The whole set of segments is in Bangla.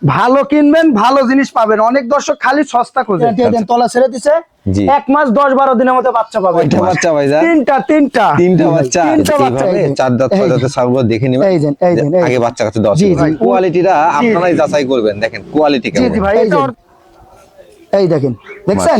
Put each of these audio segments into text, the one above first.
ভালো কিনবেন, ভালো জিনিস পাবেন। অনেক দর্শক খালি সস্তা খোঁজে। তলা ছেড়ে দিছে, 1 মাস 10-12 দিনের মধ্যে বাচ্চা পাবেন। বাচ্চা ভাই যা তিনটা বাচ্চা, তিনটা বাচ্চা। চার দাঁত ছয় দাঁতের ছাগল দেখে নিবেন। আগে বাচ্চা কাছে দেওয়া ছিল। কোয়ালিটিটা আপনারাই যাচাই করবেন, দেখেন কোয়ালিটি কেমন। জি ভাই, এই দেখেন, দেখছেন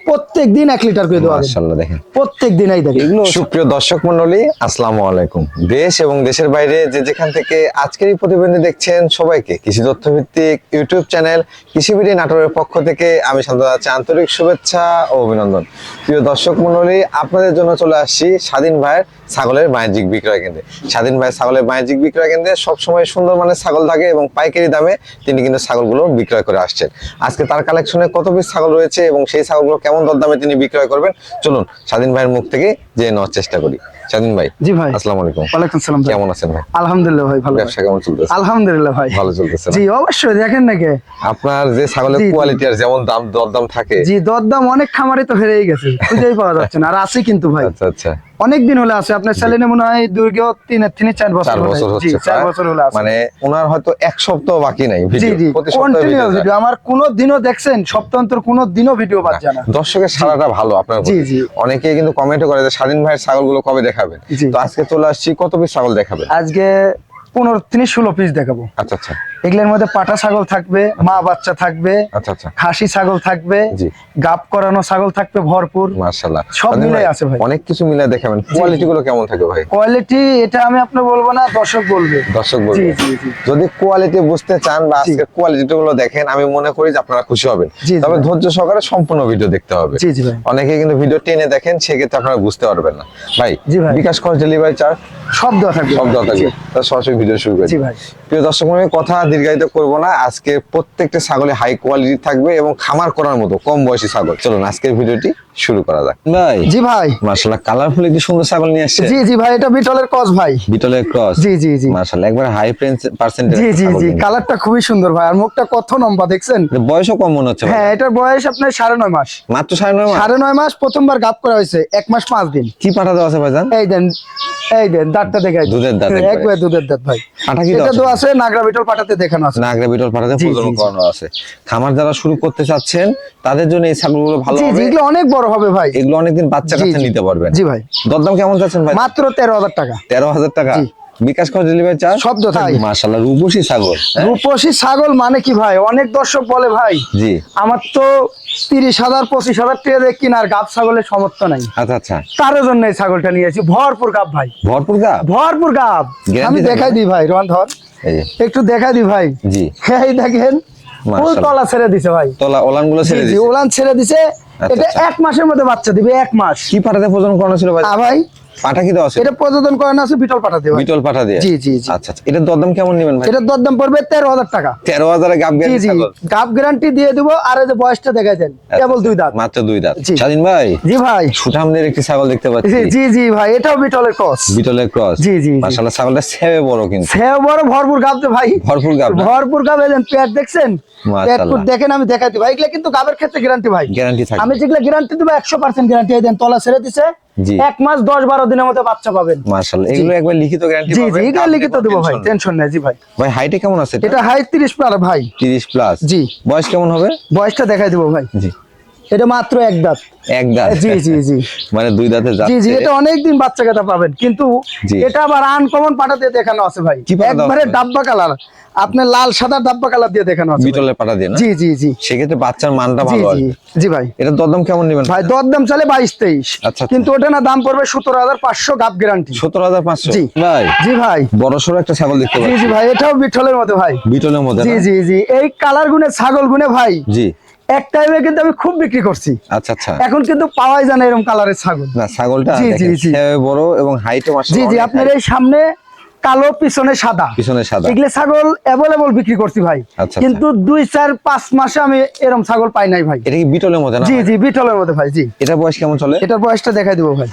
প্রত্যেকদিন 1 লিটার করে দেওয়া। মাশাআল্লাহ, দেখেন প্রত্যেকদিন এই দেখেন। সুপ্রিয় দর্শক মণ্ডলী, আসসালামু আলাইকুম। দেশ এবং দেশের বাইরে যে যেখান থেকে আজকের এই প্রতিবেদন দেখছেন, সবাইকে কৃষি তথ্য ভিত্তিক ইউটিউব চ্যানেল কৃষি বিডি নাটোরের পক্ষ থেকে আমি শান্ত আছি আন্তরিক শুভেচ্ছা ও অভিনন্দন। প্রিয় দর্শক মণ্ডলী, আপনাদের জন্য চলে আসছি স্বাধীন ভাইয়ের ছাগলের বাণিজ্যিক বিক্রয় কেন্দ্রে। স্বাধীন ভাই ছাগলের বাণিজ্যিক বিক্রয় কেন্দ্রে সবসময় সুন্দর মানের ছাগল থাকে এবং পাইকারি দামে তিনি কিন্তু ছাগলগুলো বিক্রয় করে আসছেন। আজকে তার কালেকশনে কত পিস ছাগল রয়েছে এবং সেই ছাগলগুলো কেমন দরদামে তিনি বিক্রয় করবেন, চলুন স্বাধীন ভাইয়ের মুখ থেকে জেনে নেওয়ার চেষ্টা করি। স্বাধীন ভাই, জি ভাই, আসসালামু আলাইকুম। ওয়ালাইকুম সালাম। কেমন আছেন ভাই? আলহামদুলিল্লাহ ভাই, ভালো। ব্যবসা কেমন চলতেছে? আলহামদুলিল্লাহ ভাই, ভালো চলতেছে। জি অবশ্যই। দেখেন নাকি আপনার যে ছাগলের কোয়ালিটি আর যেমন দাম দরদাম থাকে, জি দরদাম অনেক খামারে তো হেরেই গেছে, খুঁজেই পাওয়া যাচ্ছে না। আর আছে কিন্তু ভাই, আচ্ছা আচ্ছা, অনেক দিন হলে আছে। আপনার চ্যানেলে মনে হয় দীর্ঘ 3-4 বছর হচ্ছে। 4 বছর হলে আছে। মানে ওনার হয়তো 1 সপ্তাহ বাকি নাই জি জি, কন্টিনিউ ভিডিও। আমার কোন দিনও দেখছেন সপ্তাহান্তর কোন দিনও ভিডিও বাদ যায় না। দর্শকের সারাটা ভালো আপনার। জি জি, অনেকে কিন্তু কমেন্ট করে যে স্বাধীন ভাইয়ের ছাগলগুলো কবে দেখাবেন। তো আজকে চলে আসছি, কত পিস ছাগল দেখাবেন? আজকে 15-16 পিস দেখাবো। আচ্ছা আচ্ছা, এগুলোর মধ্যে পাটা ছাগল থাকবে, মা বাচ্চা থাকবে, আচ্ছা আচ্ছা, খাসি ছাগল থাকবে, গাব করানো ছাগল থাকবে ভরপুর। মাশাআল্লাহ, সব মিলাই আছে ভাই। অনেক কিছু মিলাই দেখাবেন। কোয়ালিটি গুলো কেমন থাকে ভাই? কোয়ালিটি এটা আমি আপনার বলবো না, দর্শক বলবে। দর্শক বলবে। যদি কোয়ালিটি বুঝতে চান বা আজকে কোয়ালিটি গুলো দেখেন, আমি মনে করি যে আপনারা খুশি হবেন। তবে ধৈর্য সহকারে সম্পূর্ণ ভিডিও দেখতে হবে। জি জি ভাই। অনেকে কিন্তু ভিডিও টেনে দেখেন, সেক্ষেত্রে আপনারা বুঝতে পারবেন না। ভাই, বিকাশ খরচ, ডেলিভারি চার্জ সব দেওয়া থাকবে। তাহলে সরাসরি ভিডিও শুরু করি। জি ভাই। প্রিয় দর্শক, আমি কথা দীর্ঘায়িত করবো না। আজকে প্রত্যেকটা ছাগলে হাই কোয়ালিটি থাকবে এবং খামার করার মতো কম বয়সী ছাগল। চলুন আজকের ভিডিওটি শুরু করা যাক। ভাই, জি ভাই, মাশাআল্লাহ, কালারফুল একটি সুন্দর ছাগল নিয়ে আসছে। জি জি ভাই, এটা বিটলের ক্রস ভাই। বিটলের ক্রস, জি জি জি, মাশাআল্লাহ, একবার হাই পার্সেন্টেজ। জি জি জি, কালারটা খুবই সুন্দর ভাই। আর মুখটা কত লম্বা দেখছেন। বয়সও কম মনে হচ্ছে। হ্যাঁ, এটার বয়স আপনার 9.5 মাস। মাত্র 9.5 মাস? 9.5 মাস। প্রথমবার গাব করা হয়েছে 1 মাস 5 দিন। কি পাঠা দেওয়া আছে ভাইজান? এই দেন, এই দেন দাঁতটা দেখাই। দুধের দাঁত, একবার দুধের দাঁত ভাই। পাঠা কি এটা তো আছে নাগরা বিটল পাঠাতে দেখানো আছে। নাগরা বিটল পাঠাতে প্রজনন করানো আছে। খামার যারা শুরু করতে চাচ্ছেন তাদের জন্য এই ছাগলগুলো ভালো হবে। জি, এগুলো অনেক বড় হবে ভাই। এগুলো অনেকদিন বাচ্চা কাছে নিতে পারবেন। জি ভাই। দরদাম কেমন যাচ্ছেন ভাই? মাত্র 13,000 টাকা। 13,000 টাকা। বিকাশ খরচ, ডেলিভারি চার্জ শব্দ থাকে। মাশাআল্লাহ, রূপসী ছাগল। রূপসী ছাগল মানে কি ভাই? অনেক দর্শক বলে ভাই, জি আমার তো 30,000 25,000 টাকা দিয়ে কিনার গাব ছাগলের সামর্থ্য নাই। আচ্ছা আচ্ছা, তার জন্য এই ছাগলটা নিয়েছি। ভরপুর গাব ভাই, ভরপুর গাব, ভরপুর গাব। আমি দেখাই দিই ভাই, রোহন ধর, একটু দেখাই দিই ভাই। জি, এই দেখেন ফুল তলা ছেড়ে দিছে ভাই। তলা ওলান গুলো ছেড়ে দিছে। ওলান ছেড়ে দিছে। এটা 1 মাসের মধ্যে বাচ্চা দিবে। 1 মাস। কি পাঠাতে প্রজনন করানো ছিল ভাই? ভাই, পাঠা কি দেওয়া আছে? এটা প্রযোজন করানো আছে বিটল পাঠা দিয়ে। বিটল পাঠা দিয়ে। জি জি জি। আচ্ছা আচ্ছা, এটার দরদাম কেমন নেবেন ভাই? এটার দরদাম পড়বে 13,000 টাকা। 13,000 এ গাব গ্যারান্টি ছাগল। গাব গ্যারান্টি দিয়ে দেব। আর এই যে বয়সটা দেখাই দেন, কেবল 2 দাঁত। মাত্র 2 দাঁত। স্বাধীন ভাই, জি ভাই, সুঠামদের একটি ছাগল দেখতে পাচ্ছি। জি জি ভাই, এটাও বিটলের ক্রস। বিটলের ক্রস। জি জি, মাশাআল্লাহ, ছাগলটা সেবে বড়, কিন্তু সেবে বড়, ভরপুর গাব দে ভাই। ভরপুর গাব, ভরপুর গাব। এই পেট দেখছেন? পেট দেখেন, আমি দেখাই দিই ভাই। এগুলা কিন্তু গাবের ক্ষেত্রে গ্যারান্টি ভাই, গ্যারান্টি থাকে। আমি যেগুলা গ্যারান্টি দেব 100% গ্যারান্টি। এই দেন তলা ছেড়ে দিছে। 1 মাস 10-12 দিনের মধ্যে বাচ্চা পাবেন। মাশাআল্লাহ, এগুলো একবার লিখিত গ্যারান্টি পাবেন। জি জি, এটা লিখিত দেব ভাই, টেনশন নাই। জি ভাই। ভাই, হাইটে কেমন আছে এটা? এটা হাইট 30 প্লাস ভাই। 30 প্লাস। জি। বয়স কেমন হবে? বয়সটা দেখাই দেব ভাই। জি, এটা মাত্র 1 দাঁত। 1 দাঁত। জি জি জি, মানে 2 দাঁতে যাচ্ছে। জি জি, এটা অনেক দিন বাচ্চা কাটা পাবেন। কিন্তু এটা আবার আনকমন পাটা দিয়ে দেখানো আছে ভাই। একবারে ডাব্বা কালার, আপনি লাল সাদা ডাব্বা কালার দিয়ে দেখানো আছে। বিটলের পাটা দিয়ে না? জি জি জি। সেক্ষেত্রে বাচ্চার মানটা ভালো হবে। জি ভাই। এটা দরদাম কেমন নেবেন ভাই? দরদাম চলে 22-23। আচ্ছা, কিন্তু ওটা না দাম পড়বে 17,500 গাব গ্যারান্টি। 17,500। জি ভাই। জি ভাই, বড়সড় একটা ছাগল দেখতে পাচ্ছি। জি জি ভাই, এটাও বিটলের মধ্যে ভাই। বিটলের মধ্যে? জি জি জি। এই কালার গুনে ছাগল গুনে ভাই, জি এক টাইমে কিন্তু আমি খুব বিক্রি করছি। আচ্ছা আচ্ছা, এখন কিন্তু পাওয়াই যায় না এরকম কালারের ছাগল। না, ছাগলটা দেখেন বড় এবং হাইটও মাশাআল্লাহ। জি জি, আপনার এই সামনে কালো, পিছনে সাদা। পিছনে সাদা। এগুলো ছাগল अवेलेबल বিক্রি করছি ভাই। কিন্তু 2-4-5 মাসে আমি এরকম ছাগল পাই নাই ভাই। এটা কি বিটলের মধ্যে না? জি জি, বিটলের মধ্যে ভাই। জি। এটা বয়স কেমন চলে? এটার বয়সটা দেখাই দিব ভাই।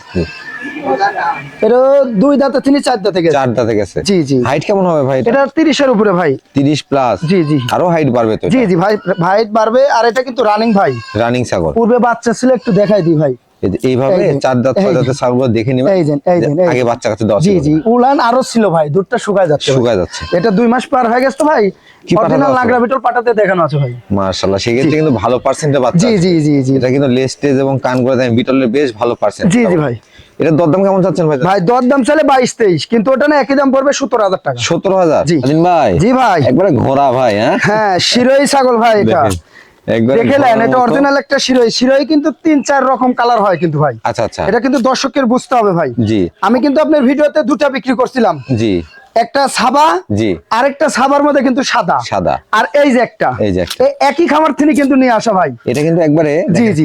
এটা 2 দাঁতে, 4 দাঁতে গেছে। 4 দাঁতে গেছে। জি জি। হাইট কেমন হবে ভাই? এটা 30 এর উপরে ভাই। 30 প্লাস। জি জি। আরো হাইট বাড়বে তো? জি জি ভাই, হাইট বাড়বে। আর এটা কিন্তু রানিং ভাই, রানিং ছাগল। পূর্বে বাচ্চা ছিল, একটু দেখাই দিই ভাই। এইভাবে চার দাঁত ছয় দাঁতের ছাগলগুলো দেখে নিবেন। আগে বাচ্চা কাছে দেওয়া জি জি উলান আরো ছিল ভাই, দুধটা শুকায় যাচ্ছে। এটা 2 মাস পার হয়ে গেছে তো ভাই। অরিজিনাল নাগরা বিটল পাটাতে দেখানো আছে ভাই। মাশাআল্লাহ, সেক্ষেত্রে কিন্তু ভালো পার্সেন্টে বাচ্চা। জি জি জি জি এটা কিন্তু লেজ টেজ এবং কানগুলো দেখেন বিটলের বেশ ভালো পার্সেন্ট। জি জি ভাই। এটা দরদাম কেমন চাচ্ছেন ভাই? ভাই দরদাম চলে 22-23, কিন্তু ওটা না একই দাম পড়বে 17,000 টাকা। 17,000? জি ভাই। জি ভাই, একবারে ঘোড়া ভাই। হ্যাঁ শিরোই ছাগল ভাই এটা। দেখেলেন এটা অরিজিনাল একটা শিরোই। শিরোই কিন্তু 3-4 রকম কালার হয় কিন্তু ভাই। আচ্ছা আচ্ছা, এটা কিন্তু দর্শকের বুঝতে হবে ভাই। জি, আমি কিন্তু আপনার ভিডিওতে দুটা বিক্রি করছিলাম। জি, একটা সাদা, জি, আরেকটা সাদার মধ্যে কিন্তু সাদা সাদা, আর এই যে একটা, এই একই খামার থেকে কিন্তু নিয়ে আসা ভাই। এটা কিন্তু একবারে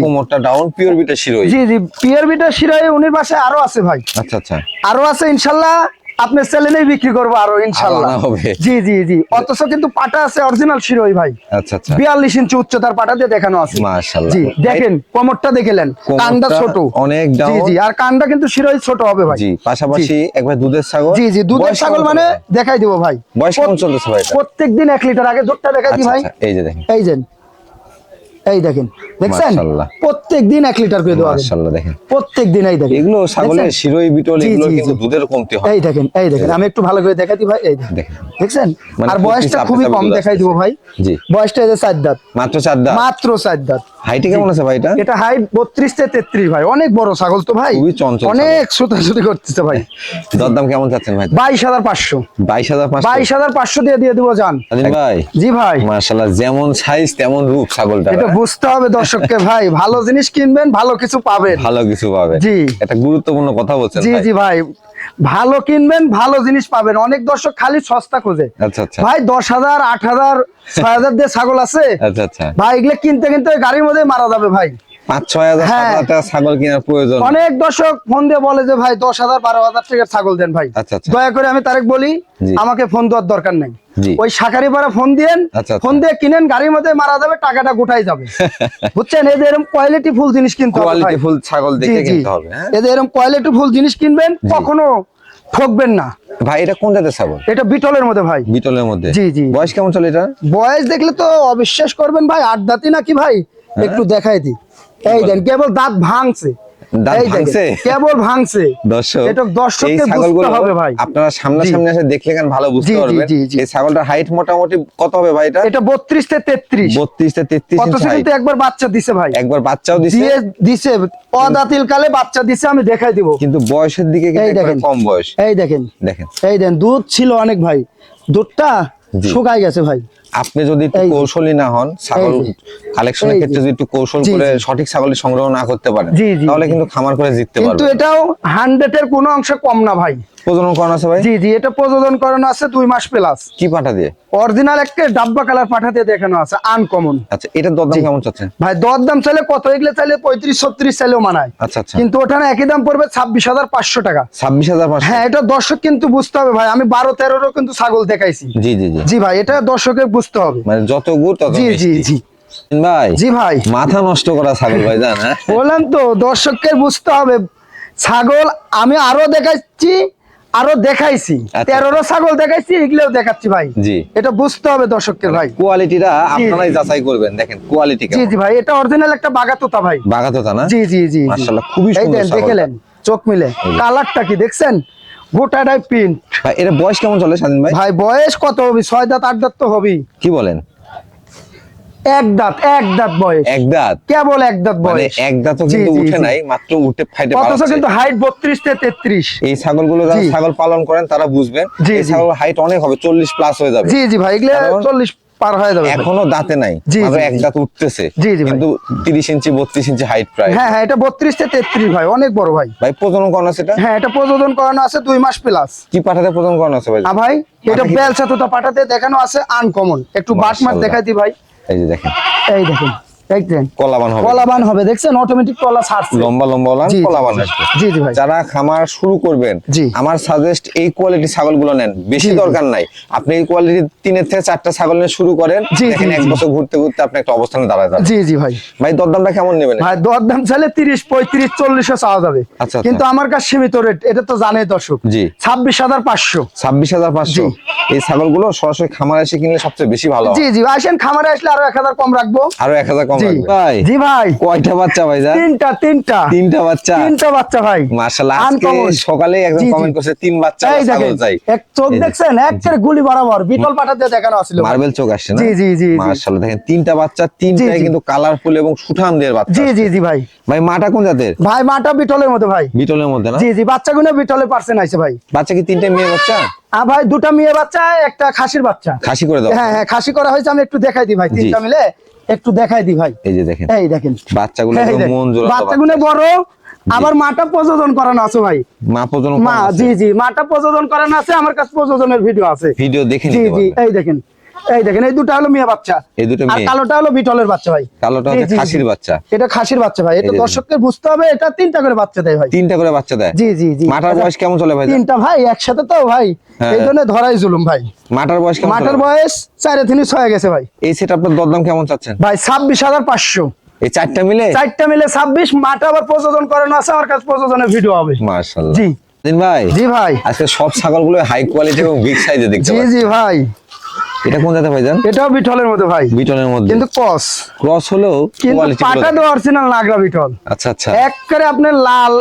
কোমরটা ডাউন পিওর বিটা শিরোই। জি জি পিওর বিটা শিরোই। উনির পাশে আরো আছে ভাই। আচ্ছা আচ্ছা, আরো আছে ইনশাআল্লাহ। আপনার চ্যানেলেই বিক্রি করবো আরো ইনশাআল্লাহ। জি জি জি, অথচ কিন্তু পাটা আছে অরিজিনাল শিরোই ভাই। আচ্ছা আচ্ছা, 42 ইঞ্চি উচ্চতার পাটা দিয়ে দেখানো আছে। মাশাআল্লাহ। জি দেখেন কোমরটা দেখলেন, কানটা ছোট অনেক ডাউন। জি জি, আর কানটা কিন্তু শিরোই ছোট হবে ভাই। জি, পাশাপাশি একবার দুধের ছাগল। জি জি দুধের ছাগল মানে দেখাই দেব ভাই। বয়স কেমন চলতেছে ভাই? প্রত্যেকদিন 1 লিটার। আগে দুধটা দেখাই দি ভাই। এই যে দেখেন, এই দেখেন, দেখছেন প্রত্যেকদিন 1 লিটার করে দেওয়া। মাশাআল্লাহ, দেখেন প্রত্যেকদিন। এই দেখেন এগুলো ছাগলের শিরোই বিটল, এগুলো কিন্তু দুধের কমতি হয়। এই দেখেন আমি একটু ভালো করে দেখাই দি ভাই। এই দেখেন, দেখছেন? আর বয়সটা খুবই কম দেখাই দিব ভাই। জি, বয়সটা এই যে 4 দাঁত, মাত্র 4 দাঁত, মাত্র 4 দাঁত। হাইট কেমন আছে ভাই? এটা হাইট 32 থেকে 33 ভাই। অনেক বড় ছাগল তো ভাই, খুবই চঞ্চল, অনেক ছোটাছুটি করতেছে ভাই। দরদাম কেমন চাচ্ছেন ভাই? 22,500। 22,500 দিয়ে দিব জান ভাই। জি ভাই, মাশাআল্লাহ, যেমন সাইজ তেমন রূপ ছাগলটা। এটা বুঝতে হবে দর্শককে ভাই। ভালো জিনিস কিনবেন, ভালো কিছু পাবেন। ভালো কিছু পাবেন, জি। এটা গুরুত্বপূর্ণ কথা বলছেন জি জি ভাই, ভালো কিনবেন, ভালো জিনিস পাবেন। অনেক দর্শক খালি সস্তা খোঁজে। আচ্ছা আচ্ছা ভাই 10,000, 8,000, 6,000 দিয়ে ছাগল আছে। আচ্ছা আচ্ছা ভাই এগুলো কিনতে কিনতে গাড়ির মধ্যে মারা যাবে ভাই। 5-6,000 টাকা ছাগল কেনার প্রয়োজন। অনেক দর্শক ফোন দিয়ে বলে যে ভাই 10,000, 12,000 টাকার ছাগল দেন ভাই। আচ্ছা আচ্ছা, দয়া করে আমি তারেক বলি, আমাকে ফোন দেওয়ার দরকার নাই। ওই শাকারি পাড়া ফোন দিয়েন, ফোন দিয়ে কিনেন, গাড়ির মধ্যে মারা যাবে, টাকাটা গোটাই যাবে। বুঝছেন? এদের এরকম কোয়ালিটি ফুল জিনিস কিনতে হবে, কোয়ালিটি ফুল ছাগল দেখে কিনতে হবে। এদের এরকম কোয়ালিটি ফুল জিনিস কিনবেন, কখনো ঠকবেন না ভাই। এটা কোন জাতের ছাগল? এটা বিটলের মধ্যে ভাই। বিটলের মধ্যে? জি জি। বয়স কেমন চলে এটা? বয়স দেখলে তো অবিশ্বাস করবেন ভাই, 8 দাঁতই নাকি ভাই। একটু দেখাই দি। এই দেন কেবল দাঁত ভাঙছে, কেবল ভাঙছে। দর্শককে বুঝতে হবে ভাই। আপনারা সামনাসামনি এসে দেখলে কেন ভালো বুঝতে পারবেন। এই ছাগলটার হাইট মোটামুটি কত হবে ভাই? এটা 32 থেকে 33। 32 থেকে 33 ইঞ্চি হাইট। একবার বাচ্চা দিছে ভাই, একবার বাচ্চাও দিছে অদাতিল কালে বাচ্চা দিছে। আমি দেখাই দিব। কিন্তু বয়সের দিকে একবার কম বয়স। এই দেখেন, এই দেন দুধ ছিল অনেক ভাই, দুধটা শুকাই গেছে ভাই। আপনি যদি একটু কৌশলী না হন, ছাগল কালেকশনের ক্ষেত্রে যদি একটু কৌশল করে সঠিক ছাগল সংগ্রহ না করতে পারেন, তাহলে কিন্তু খামার করে জিততে পারবেন। কিন্তু এটাও 100 এর কোনো অংশ কম না ভাই। প্রজনন করানো আছে ভাই? জি জি, এটা প্রজনন করানো আছে 2 মাস প্লাস। কি পাঠা দিয়ে? অরিজিনাল একটা ডাব্বা কালার পাঠা দিয়ে দেখানো আছে, আনকমন। আচ্ছা, এটার দরদাম কেমন চাচ্ছেন ভাই? দরদাম চাইলে কত? এগুলো চাইলে 35-36 চাইলেও মানায়। আচ্ছা আচ্ছা, কিন্তু ওটা না একই দাম পড়বে 26,500 টাকা। 26,500? হ্যাঁ, এটা দর্শক কিন্তু বুঝতে হবে ভাই। আমি 12-13 কিন্তু ছাগল দেখাইছি। জি জি জি জি ভাই, এটা দর্শকের বুঝতে হবে। মানে যত গুড় তত জি জি জি ভাই। জি ভাই, মাথা নষ্ট করা ছাগল ভাই, জান। বললাম তো দর্শককে বুঝতে হবে। ছাগল আমি আরো দেখাচ্ছি, আরো দেখাইছি, 13 ছাগল দেখাইছি, এগুলোও দেখাচ্ছি ভাই। জি, এটা বুঝতে হবে দর্শককে ভাই। কোয়ালিটিটা আপনারাই যাচাই করবেন। দেখেন কোয়ালিটি কেমন। জি জি ভাই, এটা অরিজিনাল একটা বাগাতোতা ভাই। বাগাতোতা না? জি জি জি মাশাআল্লাহ, খুবই সুন্দর ছাগল। দেখলেন চোখ মিলে কালারটা কি দেখছেন? গোটাটাই প্রিন্ট ভাই। এর বয়স কেমন চলে স্বাধীন ভাই? ভাই বয়স কত হবে? 6 দাঁত 8 দাঁত তো হবেই। কি বলেন? 1 দাঁত বয়স। 1 দাঁত? কেবল 1 দাঁত বয়স। 1 দাঁতও কিন্তু উঠে নাই, মাত্র উঠে ফাইটে পারছে। অথচ কিন্তু হাইট 32 থেকে 33। এই ছাগলগুলো যারা ছাগল পালন করেন তারা বুঝবেন, এই ছাগল হাইট অনেক হবে, 40 প্লাস হয়ে যাবে। জি জি ভাই, এগুলা 40 পার হয়ে যাবে। এখনো দাঁতে নাই, মাত্র 1 দাঁত উঠতেছে, কিন্তু 30 ইঞ্চি 32 ইঞ্চি হাইট প্রায়। হ্যাঁ হ্যাঁ, এটা 32 থেকে 33 ভাই, অনেক বড় ভাই। ভাই প্রজনন করানো আছে এটা? হ্যাঁ, এটা প্রজনন করানো আছে 2 মাস প্লাস। কি পাঠাতে প্রজনন করানো আছে ভাই? ভাই এটা বেলচা তোতা পাঠাতে দেখানো আছে, আনকমন। একটু বাট মার দেখাই দি ভাই। এই যে দেখেন, এই দেখেন, দেখছেন কলাবান হবে, দেখছেন অটোমেটিক কলা ছাড়ছে, লম্বা লম্বা কলাবান আসবে। জি জি ভাই, যারা খামার শুরু করবেন, আমার সাজেস্ট এই কোয়ালিটি ছাগলগুলো নেন, বেশি দরকার নাই। আপনি এই কোয়ালিটি 3 থেকে 4টা ছাগল নিয়ে শুরু করেন, দেখেন 1 বছর ঘুরতে ঘুরতে আপনি একটা অবস্থানে দাঁড়ায় যাবেন। জি জি ভাই। ভাই দরদামটা কেমন নেবেন? ভাই দরদাম চাইলে 30, 35, 40 চাওয়া যাবে। কিন্তু আমার কাছে সীমিত রেট, এটা তো জানেই দর্শক। জি, 26,500। 26,500। এই ছাগলগুলো সরাসরি খামারে এসে কিনলে সবচেয়ে বেশি ভালো। জি জি, আসেন খামারে আসলে আরো 1,000 কম রাখবো। আরো 1,000 কম লাগবে ভাই। জি ভাই, কয়টা বাচ্চা ভাই? তিনটা বাচ্চা ভাই। মাশাআল্লাহ, আজকে সকালে একজন কমেন্ট করছে 3 বাচ্চা ছাগল চাই। এক চোখ দেখছেন একের গুলি বরাবর বিটল পাঠা দিয়ে দেখানো ছিল, মার্বেল চোখ আসছে না? জি জি জি মাশাআল্লাহ, দেখেন তিনটা বাচ্চা, তিনটাই কিন্তু কালারফুল এবং সুঠাম দেহের বাচ্চা। জি জি জি ভাই। ভাই মাটা কোন জাতের? ভাই মাটা বিটলের মধ্যে ভাই। বিটলের মধ্যে না? জি জি, বাচ্চাগুলো বিটলের পার্সেন্ট আছে ভাই। বাচ্চা কি তিনটা মেয়ে বাচ্চা? ভাই দুটা মেয়ে বাচ্চা, একটা খাসির বাচ্চা। খাসি করে দাও। হ্যাঁ হ্যাঁ, খাসি করা হয়েছে। আমি একটু দেখাই দিই ভাই, তিনটা মিলে একটু দেখাই দিই ভাই। এই যে দেখেন, এই দেখেন বাচ্চাগুলো মন জোড়া। বাচ্চাগুলো বড়, আবার মাটা প্রযোজন করানো আছে ভাই। মা প্রযোজন মা, জি জি, মাটা প্রযোজন করানো আছে। আমার কাছে প্রযোজনের ভিডিও আছে, ভিডিও দেখে জি নিতে জি। পারবেন। এই দেখেন, এই দেখেন, এই দুটো হলো মেয়ে বাচ্চা, এই দুটো আর মেয়ে। কালোটা হলো বিটলের বাচ্চা ভাই। কালোটা হচ্ছে খাসির বাচ্চা। এটা খাসির বাচ্চা ভাই। এটা দর্শকদের বুঝতে হবে, এটা তিনটা করে বাচ্চা দেয় ভাই। তিনটা করে বাচ্চা দেয়? জি জি জি। মাটার বয়স কেমন চলে ভাই? তিনটা ভাই একসাথে তো ভাই, এই জন্য ধরাই জুলুম ভাই। মাটার বয়স কেমন? মাটার বয়স 4 থেকে 6 গেছে ভাই। এই সেট আপনার দরদাম কেমন চাচ্ছেন ভাই? 26,500। এই চারটা মিলে? চারটা মিলে 26। মাটা আবার প্রযোজন করানো আছে, আমার কাছে প্রযোজনের ভিডিও হবে। মাশাআল্লাহ। জি দিন ভাই। জি ভাই। আজকে সব ছাগলগুলো হাই কোয়ালিটি এবং বিগ সাইজে দেখতে জি পাচ্ছি। জি ভাই। এটা কোন জাতের ভাইজান? এটাও বিটলের মধ্যে ভাই। বিটলের মধ্যে, কিন্তু ক্রস হলেও কিন্তু কোয়ালিটি পাটা তো অরিজিনাল নাগরা বিটল। আচ্ছা আচ্ছা। একবারে আপনার লাল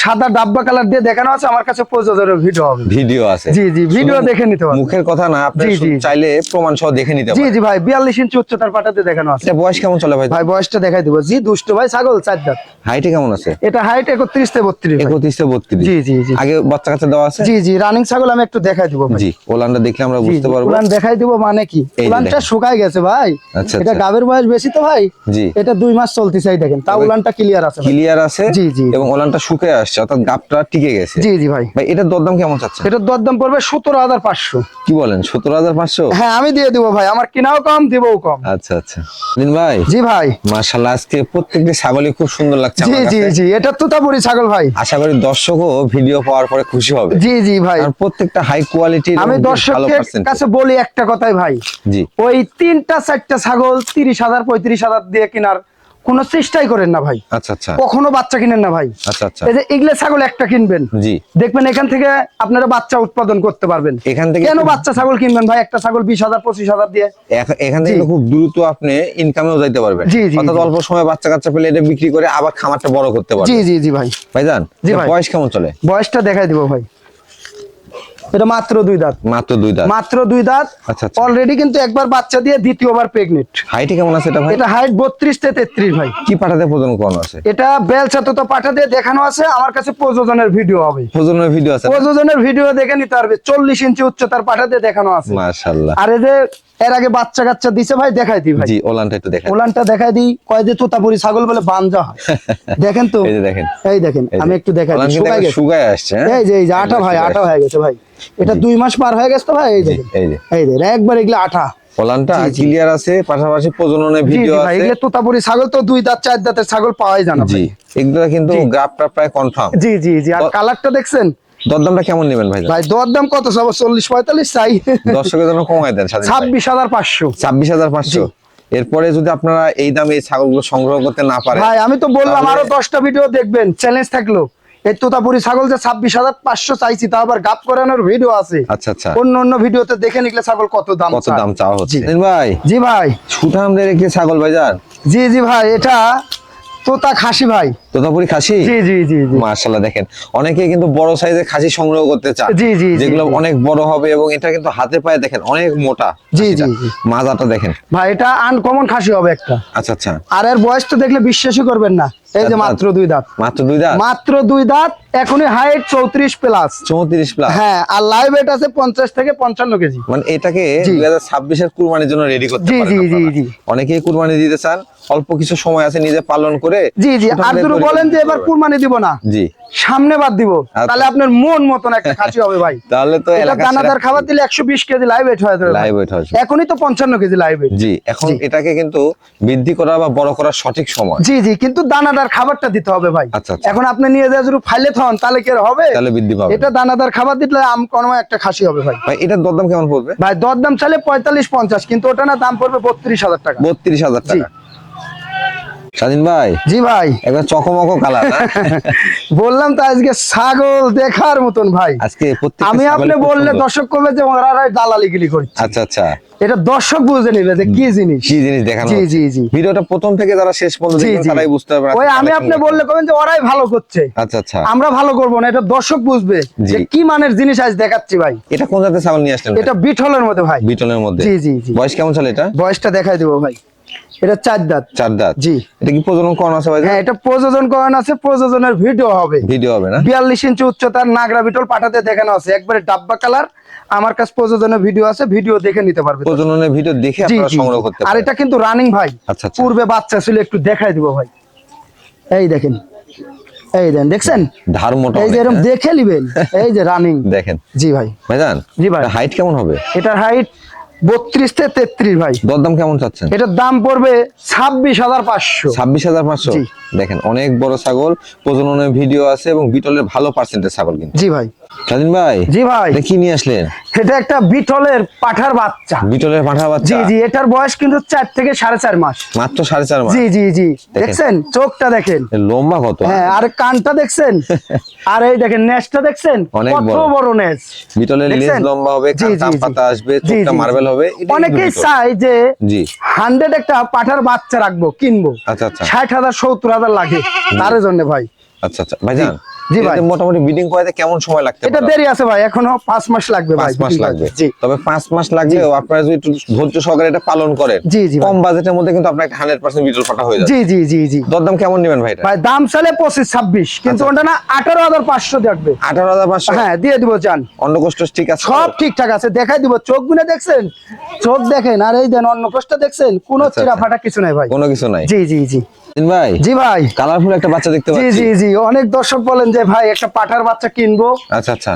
সাদা ডাব্বা কালার দিয়ে দেখানো আছে। আমার কাছে প্রযোজনের ভিডিও হবে, ভিডিও আছে। জি জি, ভিডিও দেখে নিতে পারবেন। মুখের কথা না, আপনি চাইলে প্রমাণ সহ দেখে নিতে জি পারেন। জি ভাই, 42 ইঞ্চি উচ্চতার পাটাতে দেখানো আছে। এটা বয়স কেমন চলে ভাই? ভাই বয়সটা দেখাই দিব। জি দুষ্ট ভাই, ছাগল 4 দাঁত। হাইটে কেমন আছে? এটা হাইট 31 থেকে 32 ভাই। 31 থেকে 32। জি জি জি। আগে বাচ্চা কাচ্চা দেওয়া আছে? জি জি, রানিং ছাগল। আমি একটু দেখাই দিব ভাই। জি, ওলানটা দেখলে আমরা বুঝতে পারবো। উলান দেখাই দিব মানে কি, উলানটা শুকায় গেছে ভাই। আচ্ছা, এটা আচ্ছা। গাবের বয়স বেশি তো ভাই। জি। এটা 2 মাস চলতেছে, এই দেখেন, তা উলানটা ক্লিয়ার আছে ভাই। ক্লিয়ার আছে। জি জি। এবং ওলানটা শুকিয়ে আসছে, অর্থাৎ গাবটা টিকে গেছে। জি জি ভাই। ভাই এটার দরদাম কেমন চাচ্ছেন? এটার দরদাম পড়বে 17,500। কি বলেন, 17,500? হ্যাঁ, আমি দিয়ে দিব ভাই। আমার কিনাও কম, দিবও কম। আচ্ছা আচ্ছা। দিন ভাই। জি ভাই। মাশাআল্লাহ, আজকে প্রত্যেকটি ছাগলই খুব সুন্দর লাগছে জি আমার জি কাছে। জি, এটা তোতাপুরি ছাগল ভাই। আশা করি দর্শকও ভিডিও পাওয়ার পরে খুশি হবে। জি জি ভাই। আর প্রত্যেকটা হাই কোয়ালিটির। আমি দর্শকের কাছে বলি একটা কথাই ভাই, জি, ওই 3টা 4টা ছাগল 30,000 35,000 দিয়ে কেনার কোনো চেষ্টাই করেন না ভাই। আচ্ছা আচ্ছা। কখনো বাচ্চা কিনেন না ভাই। আচ্ছা আচ্ছা। এই যে এগুলা ছাগল একটা কিনবেন, জি, দেখবেন এখান থেকে আপনারা বাচ্চা উৎপাদন করতে পারবেন। এখান থেকে কেন বাচ্চা ছাগল কিনবেন ভাই? একটা ছাগল 20,000 25,000 দিয়ে এখান থেকে খুব দ্রুত আপনি ইনকামেও যাইতে পারবেন। জি, জি, অর্থাৎ জি। অল্প সময় বাচ্চা কাচ্চা পেলে এটা বিক্রি করে আবার খামারটা বড় করতে পারবেন। জি জি জি ভাই। ভাইজান, জি ভাই। বয়স কেমন চলে? বয়সটা দেখাই দিব ভাই। এটা মাত্র 2 দাঁত। মাত্র 2 দাঁত। মাত্র 2 দাঁত। আচ্ছা আচ্ছা। অলরেডি কিন্তু একবার বাচ্চা দিয়ে দ্বিতীয়বার প্রেগনেন্ট। হাইটে কেমন আছে এটা ভাই? এটা হাইট 32 থেকে 33 ভাই। কি পাঠাতে প্রজনন করানো আছে? এটা বেলচা তো পাঠা দিয়ে দেখানো আছে। আমার কাছে প্রযোজনের ভিডিও হবে। প্রজননের ভিডিও আছে? প্রযোজনের ভিডিও দেখে নিতে পারবে। 40 ইঞ্চি উচ্চতার পাঠা দিয়ে দেখানো আছে। মাশাআল্লাহ। আর এই যে এর আগে বাচ্চা কাচ্চা দিছে ভাই, দেখাই দিই ভাই। জি, ওলানটা একটু দেখেন। ওলানটা দেখাই দিই। কয় যে তোতাপুরি ছাগল বলে বানজা হয়। দেখেন তো, এই যে দেখেন, এই দেখেন, আমি একটু দেখাই দিই। শুকায় গেছে, শুকায় আসছে। এই যে এই যে আঠা ভাই, আঠা হয়ে গেছে ভাই। এটা 2 মাস পার হয়ে গেছে তো ভাই। এই দেখেন, এই যে এই যে একবার এগুলা আঠা। ওলানটা ক্লিয়ার আছে, পাশাপাশি প্রজননের ভিডিও আছে। এগুলো তোতাপুরি ছাগল তো 2 দাঁত 4 দাঁতের ছাগল পাওয়াই যায় না। জি, এগুলা কিন্তু গ্রাফটা প্রায় কনফার্ম। জি জি জি। আর কালারটা দেখছেন? দরদামটা কেমন নেবেন ভাই? ভাই দরদাম কত চাবো? 40-45 চাই। দর্শকের জন্য কমাই দেন। 26,500। 26,500। এরপরে যদি আপনারা এই দামে এই ছাগলগুলো সংগ্রহ করতে না পারেন, ভাই আমি তো বললাম আরো 10টা ভিডিও দেখবেন, চ্যালেঞ্জ থাকলো। এই তোতাপুরি ছাগল যে 26,500 চাইছি, তা আবার গাপ করানোর ভিডিও আছে। আচ্ছা আচ্ছা। অন্য ভিডিওতে দেখে নিলে ছাগল কত দাম চাওয়া হচ্ছে। ভাই, জি ভাই, সুঠামদের একটি ছাগল ভাইজান। জি জি ভাই। এটা তোতা খাসি ভাই। তোতাপুরি খাসি? জি জি জি জি। মাশাআল্লাহ, দেখেন অনেকে কিন্তু বড় সাইজের খাসি সংগ্রহ করতে চায়। জি জি। যেগুলো অনেক বড় হবে এবং এটা কিন্তু হাতে পায়ে দেখেন অনেক মোটা। জি জি জি। মাজাটা দেখেন ভাই, এটা আনকমন খাসি হবে একটা। আচ্ছা আচ্ছা। আর এর বয়স তো দেখলে বিশ্বাসই করবেন না। এই যে মাত্র 2 দাঁত। মাত্র 2 দাঁত? মাত্র 2 দাঁত। এখনই হাইট 34 প্লাস। 34 প্লাস? হ্যাঁ। আর লাইভ ওয়েট আছে 50 থেকে 55 কেজি। মানে এটাকে 2026 এর কুরবানির জন্য রেডি করতে পারেন। জি জি জি। অনেকেই কুরবানি দিতে চান, অল্প কিছু সময় আছে, নিজে পালন করে। জি জি। আর দুটো বলেন যে এবার কুরবানি দিব না, জি, সামনে বাদ দিব, তাহলে আপনার মন মতন একটা খাসি হবে ভাই। তাহলে তো এটা দানাদার খাবার দিলে 120 কেজি লাইভ ওয়েট হয়ে যাবে। লাইভ ওয়েট হবে। এখনই তো 55 কেজি লাইভ ওয়েট। জি, এখন এটাকে কিন্তু বৃদ্ধি করা বা বড় করার সঠিক সময়। জি জি। কিন্তু দানাদার খাবারটা দিতে হবে ভাই। আচ্ছা আচ্ছা। এখন আপনি নিয়ে যা যদি ফাইলে থন, তাহলে কি আর হবে? তাহলে বৃদ্ধি পাবে। এটা দানাদার খাবার দিলে কোনো একটা খাসি হবে ভাই। ভাই এটার দরদাম কেমন পড়বে? ভাই দরদাম চাইলে 45-50, কিন্তু ওটা না, দাম পড়বে 32,000 টাকা। 32,000 টাকা। স্বাধীন ভাই। জি ভাই। একবার চকমকো কালার। বললাম তো আজকে ছাগল দেখার মতন ভাই। আজকে আমি আপনি বললে দর্শক করবে যে ওরা দালালি গিলি করছে। আচ্ছা আচ্ছা। এটা দর্শক বুঝে নেবে যে কি জিনিস দেখানো জি জি জি ভিডিওটা প্রথম থেকে যারা শেষ পর্যন্ত দেখবেন তারাই বুঝতে পারবে ওই আমি আপনি বললে কবেন যে ওরাই ভালো করছে, আচ্ছা আচ্ছা, আমরা ভালো করব না, এটা দর্শক বুঝবে যে কি মানের জিনিস আজ দেখাচ্ছি ভাই। এটা কোন জাতের ছাগল নিয়ে আসলেন? এটা বিটলের মধ্যে ভাই। বিটলের মধ্যে, জি জি জি। বয়স কেমন চলে এটা? বয়সটা দেখাই দেবো ভাই। এটা 4 দাঁত। 4 দাঁত। জি। এটা কি প্রজনন করানো আছে ভাই? হ্যাঁ, এটা প্রজনন করানো আছে, প্রজননের ভিডিও হবে না? 42 ইঞ্চি উচ্চতার নাগরা বিটল পাঠাতে দেখানো আছে, একবারে ডাব্বা কালার। আমার কাছে প্রজননের ভিডিও আছে, ভিডিও দেখে নিতে পারবে। প্রজননের ভিডিও দেখে আপনারা সংগ্রহ করতে পারবেন। আর এটা কিন্তু রানিং ভাই। আচ্ছা আচ্ছা। পূর্বে বাচ্চা ছিল, একটু দেখাই দিব ভাই। এই দেখেন, এই দেন, দেখছেন ধার মোটা, এই যে এরকম দেখে নেবেন, এই যে রানিং দেখেন। জি ভাই। ভাইজান, জি ভাই, হাইট কেমন হবে? এটার হাইট 32 থেকে 33 ভাই। দরদাম কেমন চাচ্ছেন? এটার দাম পড়বে 26,500। 26,500। দেখেন অনেক বড় ছাগল, প্রজননের ভিডিও আছে এবং বিটলের ভালো পার্সেন্টেজ ছাগল কিন্তু। জি ভাই। স্বাধীন ভাই। জি ভাই। এটা কি নিয়ে আসলেন? এটা একটা বিটলের পাঠার বাচ্চা। বিটলের পাঠার বাচ্চা? জি জি। এটার বয়স কিন্তু 4 থেকে 4.5 মাস। মাত্র 4.5 মাস? জি জি জি। দেখছেন চোখটা দেখেন, লম্বা কত? হ্যাঁ, আর কানটা দেখছেন, আর এই দেখেন নেজটা দেখছেন, কত বড় নেজ। বিটলের লেজ লম্বা হবে, কান পাতা আসবে, চোখটা মার্বেল হবে। অনেকেই চায় যে 100 একটা পাঠার বাচ্চা রাখবো, কিনবো। আচ্ছা আচ্ছা। 60,000 70,000 লাগে তার জন্য ভাই। আচ্ছা আচ্ছা ভাইজান, জি ভাই, মোটামুটি ব্রিডিং করাতে কেমন সময় লাগতে পারে? এটা দেরি আছে ভাই, এখনো 5 মাস লাগবে ভাই। 5 মাস লাগবে। তবে 5 মাস লাগলেও আপনারা যদি একটু ধৈর্য সহকারে এটা পালন করেন, জি জি, কম বাজেটের মধ্যে কিন্তু আপনার 100% বিটল পাঠা হয়ে যাবে। জি জি জি জি। দরদাম কেমন নেবেন ভাই? ভাই দাম চলে 25-26, কিন্তু ওটা না 18,500 থাকবে। 18,500? হ্যাঁ, দিয়ে দিব জান। অন্নকোষ্ঠ ঠিক আছে? সব ঠিকঠাক আছে, দেখাই দিব। চোখ গুনে দেখছেন, চোখ দেখেন, আর এই দেন অন্নকোষ্ঠ দেখছেন, কোনো চিরা ফাটা কিছু নাই ভাই, কোনো কিছু নাই। জি জি জি। ভাই, জি ভাই, কালারফুল একটা বাচ্চা দেখতে পাচ্ছি। জি জি জি। অনেক দর্শক বলেন যে ভাই একটা পাঠার বাচ্চা কিনবো। আচ্ছা আচ্ছা।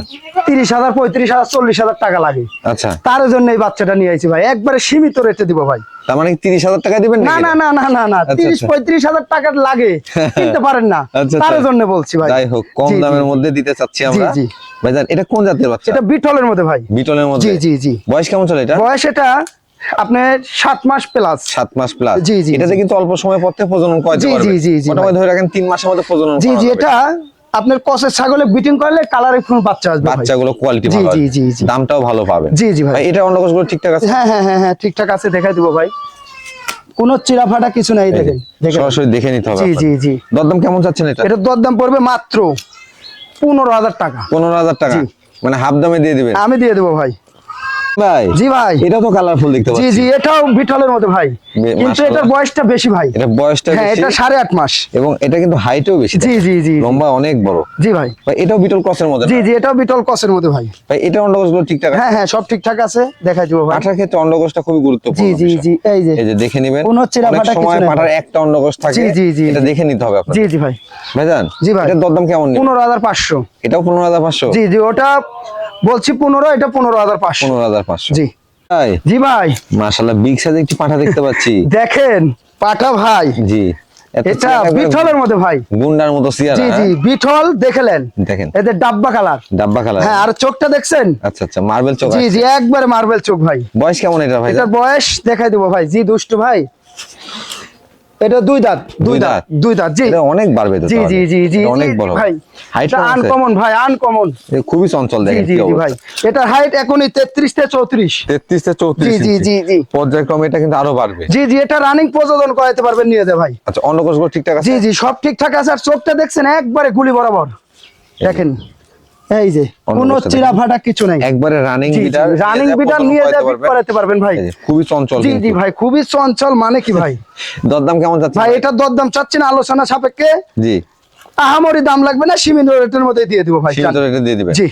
30,000 35,000 40,000 টাকা লাগে। আচ্ছা, তার জন্য এই বাচ্চাটা নিয়ে আইছি ভাই, একবারে সীমিত রেটে দিব ভাই। তার মানে 30,000 টাকা দিবেন? না না না না না না, 30-35,000 টাকা লাগে, কিনতে পারেন না, তার জন্য বলছি ভাই। যাই হোক, কম দামের মধ্যে দিতে চাচ্ছি আমরা। জি জি ভাইজান, এটা কোন জাতের বাচ্চা? এটা বিটলের মধ্যে ভাই। বিটলের মধ্যে? জি জি জি। বয়স কেমন চলে এটা? বয়স এটা আপনার 7 মাস প্লাস। 7 মাস প্লাস। জি জি। এটাতে কিন্তু অল্প সময় পর থেকে প্রজনন করাতে পারবে। জি জি জি। মোটামুটি ধরে রাখেন 3 মাসের মধ্যে প্রজনন করা। জি জি। এটা আপনার কসের ছাগলে বিটিং করলে কালারে ফুল বাচ্চা আসবে, বাচ্চাগুলো কোয়ালিটি ভালো। জি জি জি। দামটাও ভালো পাবেন। জি জি ভাই। এটা অন্ডকোষগুলো ঠিকঠাক আছে? হ্যাঁ হ্যাঁ হ্যাঁ হ্যাঁ, ঠিকঠাক আছে, দেখাই দিব ভাই। কোনো চিরা ফাটা কিছু নাই, দেখেন, সরাসরি দেখে নিতে হবে। জি জি জি। দরদাম কেমন চাচ্ছেন এটা? এটা দরদাম পড়বে মাত্র 15,000 টাকা। 15,000 টাকা? মানে হাফ দামে দিয়ে দিবেন? আমি দিয়ে দেব ভাই। ভাই, জি ভাই, এটা তো কালারফুল দেখতে পাচ্ছি। জি জি, এটাও বিটলের মতো ভাই, কিন্তু এটার বয়সটা বেশি ভাই। এটা বয়সটা বেশি? হ্যাঁ, এটা 8.5 মাস, এবং এটা কিন্তু হাইটও বেশি। জি জি জি। লম্বা অনেক বড়। জি ভাই। ভাই, এটাও বিটল ক্রসের মধ্যে? জি জি, এটাও বিটল ক্রসের মধ্যে ভাই। ভাই, এটা অন্ডকোষগুলো ঠিকঠাক আছে? হ্যাঁ হ্যাঁ, সব ঠিকঠাক আছে, দেখাই দিব ভাই। পাঠার ক্ষেত্রে অন্ডকোষটা খুবই গুরুত্বপূর্ণ। জি জি জি। এই যে দেখে নেবেন, কোন চিরা ফাটা কিছু নাই। পাঠার একটা অন্ডকোষ থাকে। জি জি জি, এটা দেখে নিতে হবে আপনাদের। জি জি ভাই। ভাইজান, জি ভাই, এটার দরদাম কেমন? 15,500। এটাও 15,500? জি জি, ওটা বলছি 15, এটা 15,500। 15,500। জি ভাই। জি ভাই, মাশাআল্লাহ, বিগ সাইজ একটি পাঠা দেখতে পাচ্ছি। দেখেন পাঠা ভাই। জি, এটা বিটলের মধ্যে ভাই, গুন্ডার মতো চেহারা। জি জি, বিটল দেখলেন, দেখেন এদের ডাব্বা কালার। ডাব্বা কালার? হ্যাঁ, আর চোখটা দেখছেন? আচ্ছা আচ্ছা, মার্বেল চোখ। জি জি, একবারে মার্বেল চোখ ভাই। বয়স কেমন এটা ভাই? এটার বয়স দেখাই দেব ভাই। জি দুষ্টু ভাই, এটা 2 দাঁত। 2 দাঁত? 2 দাঁত। জি, এটা অনেক বাড়বে তো। জি জি জি জি, অনেক বড় ভাই। হাইট আনকমন ভাই, আনকমন, খুবই চঞ্চল। দেখেন কি অবস্থা ভাই। এটা হাইট এখনই 33 থেকে 34। 33 থেকে 34? জি জি জি। পর্যায়ক্রমে এটা কিন্তু আরো বাড়বে। জি জি, এটা রানিং প্রজনন করাতে পারবেন নিয়ে দে ভাই। আচ্ছা, অন্ডকোষগুলো ঠিকঠাক আছে? জি জি, সব ঠিকঠাক আছে। আর চোখটা দেখছেন, একবারে গুলি বরাবর, দেখেন, এই যে কোনো চিরা ফাটা কিছু নাই, একবারে রানিং বিটার। রানিং বিটার নিয়ে যা বিট করাতে পারবেন ভাই। খুবই চঞ্চল। জি জি ভাই, খুবই চঞ্চল। মানে কি ভাই? দরদাম কেমন যাচ্ছে ভাই? এটা দরদাম চাচ্ছি না, আলোচনা সাপেক্ষে। জি, আহামরি দাম লাগবে না, সীমিত রেটের মধ্যে দিয়ে দিব ভাই। সীমিত রেটে দিয়ে দিবেন? জি।